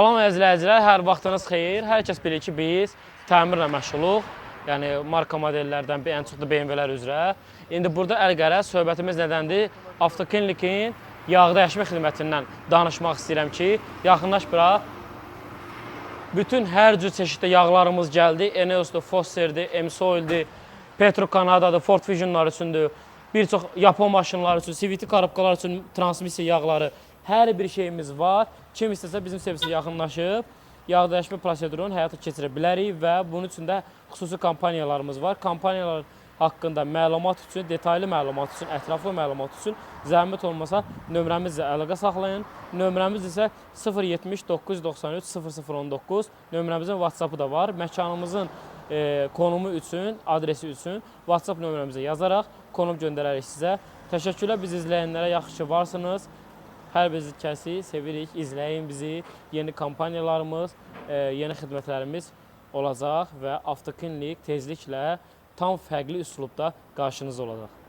Salam əzizləyicilər, hər vaxtınız xeyir. Hər kəs bilir ki, biz təmirlə məşğuluq. Yəni, marka modellərdən ən çox da BMW-lər üzrə. İndi burada əlqərəz söhbətimiz nədəndir? Avtoklinlikin yağ dəyişmə xidmətindən danışmaq istəyirəm ki, yaxınlaş bura. Bütün hər cür çeşiddə yağlarımız gəldi. Eneos'dur, Foster'dir, M-Soil'dir, Petro Kanada'dır, Ford Fusion'lar üçündür. Bir çox Yapon maşınları üçün, CVT korobkalar üçün transmissiya yağları. Hər bir şeyimiz var. Kim istəsə bizim servisə yaxınlaşıb yağ dəyişmə prosedurunu həyata keçirə bilərik və bunun üçün də xüsusi kampaniyalarımız var. Kampaniyalar haqqında məlumat üçün, detaylı məlumat üçün, ətraflı məlumat üçün zəhmət olmasa nömrəmizlə əlaqə saxlayın. Nömrəmiz isə 070 993 0019. Nömrəmizin WhatsApp-ı da var. Məkanımızın konumu üçün, adresi üçün WhatsApp nömrəmizə yazaraq konum göndərərik sizə. Təşəkkürlər biz izləyənlərə, yaxşı ki varsınız. Hər bir kəsi sevirik, izləyin bizi. Yeni kampaniyalarımız, yeni xidmətlərimiz olacaq və avtoklinlik tezliklə tam fərqli üslubda qarşınızda olacaq.